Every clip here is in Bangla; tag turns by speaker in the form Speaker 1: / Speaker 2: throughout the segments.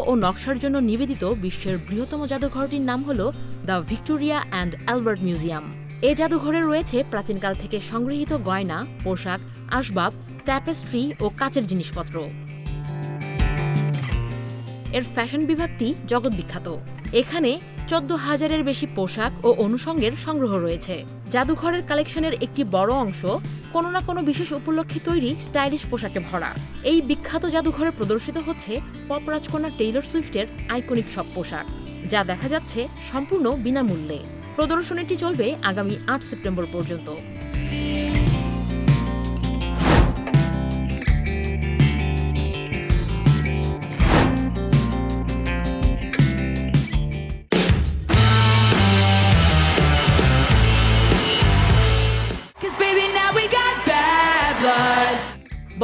Speaker 1: ও নকশার জন্য নিবেদিত বিশ্বের বৃহত্তম জাদুঘরটির নাম হল the Victoria and Albert Museum. এ জাদুঘরে রয়েছে প্রাচীনকাল থেকে সংগৃহীত গয়না, পোশাক, আসবাব, ট্যাপেস্ট্রি ও কাচের জিনিসপত্র। এর ফ্যাশন বিভাগটি জগৎ বিখ্যাত। এখানে 14,000-এর বেশি পোশাক ও অনুষঙ্গের সংগ্রহ রয়েছে। জাদুঘরের কালেকশনের একটি বড় অংশ কোনো না কোনো বিশেষ উপলক্ষে তৈরি স্টাইলিশ পোশাকে ভরা। এই বিখ্যাত জাদুঘরে প্রদর্শিত হচ্ছে পপ রাজকন্যা টেইলর সুইফটের আইকনিক সব পোশাক, যা দেখা যাচ্ছে সম্পূর্ণ বিনামূল্যে। প্রদর্শনীটি চলবে আগামী 8 সেপ্টেম্বর পর্যন্ত।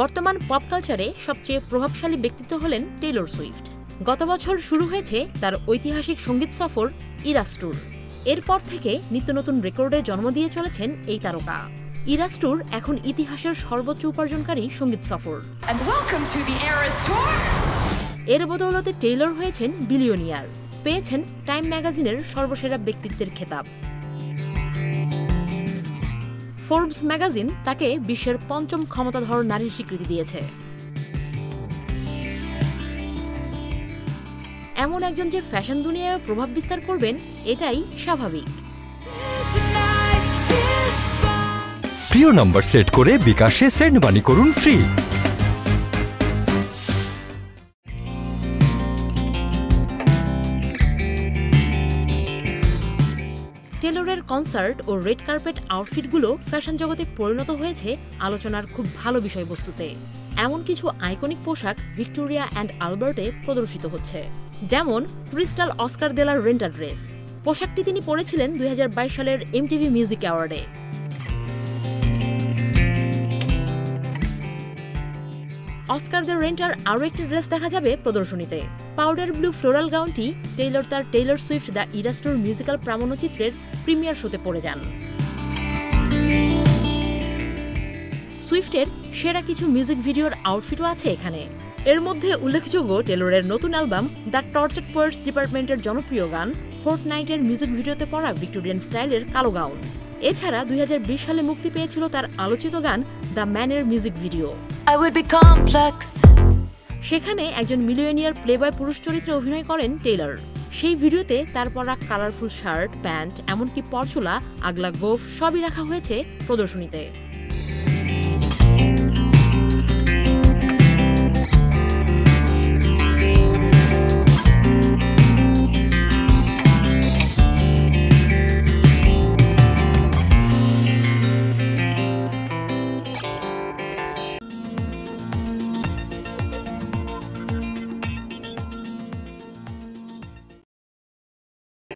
Speaker 1: বর্তমান পপ কালচারে সবচেয়ে প্রভাবশালী ব্যক্তিত্ব হলেন টেইলর সুইফট। গত বছর শুরু হয়েছে তার ঐতিহাসিক সঙ্গীত সফর ইরাস ট্যুর। এরপর থেকে নিত্য নতুন রেকর্ডের জন্ম দিয়ে চলেছেন এই তারকা। ইরাস ট্যুর এখন ইতিহাসের সর্বোচ্চ উপার্জনকারী সঙ্গীত সফর। এর বদৌলতে টেইলর হয়েছেন বিলিয়নিয়ার, পেয়েছেন টাইম ম্যাগাজিনের সর্বসেরা ব্যক্তিত্বের খেতাব। ফোর্বস ম্যাগাজিন তাকে বিশ্বের 5ম ক্ষমতাধর নারীর স্বীকৃতি দিয়েছে। এমন একজন যে ফ্যাশন দুনিয়ায় প্রভাব বিস্তার করবেন, এটাই স্বাভাবিক।
Speaker 2: প্রিয় নম্বর সেট করে বিকাশে সেন্ড মানি করুন ফ্রি।
Speaker 1: টেলরের কনসার্ট ও রেড কার্পেট আউটফিটগুলো ফ্যাশন জগতে পরিণত হয়েছে আলোচনার খুব ভালো বিষয়বস্তুতে। এমন কিছু আইকনিক পোশাক ভিক্টোরিয়া অ্যান্ড অ্যালবার্টে প্রদর্শিত হচ্ছে, যেমন ক্রিস্টাল অস্কার দেলার রেন্টার ড্রেস। পোশাকটি তিনি পরেছিলেন 2022 সালের এমটিভি মিউজিক অ্যাওয়ার্ডে। অস্কার দ্য রেন্টার আরও একটি ড্রেস দেখা যাবে প্রদর্শনীতে। পাউডার ব্লু ফ্লোরাল গাউনটি টেইলর তার Taylor Swift the Eras Tour musical প্রামাণ্যচিত্রের প্রিমিয়ার শোতে পরে যান। সুইফটের সেরা কিছু মিউজিক ভিডিওর আউটফিটও আছে এখানে। এর মধ্যে উল্লেখযোগ্য টেলরের নতুন অ্যালবাম দ্য টর্চার্ড পোয়েটস ডিপার্টমেন্টের জনপ্রিয় গান ফোর্টনাইটের মিউজিক ভিডিওতে পরা ভিক্টোরিয়ান স্টাইলের কালো গাউন। এছাড়া 2020 সালে মুক্তি পেয়েছিল তার আলোচিত গান দ্য ম্যানের মিউজিক ভিডিও। সেখানে একজন মিলিয়নিয়ার প্লেবয় পুরুষ চরিত্রে অভিনয় করেন টেইলর। সেই ভিডিওতে তার পরা কালারফুল শার্ট, প্যান্ট, এমনকি পরচুলা, আগলা গোফ সবই রাখা হয়েছে প্রদর্শনীতে।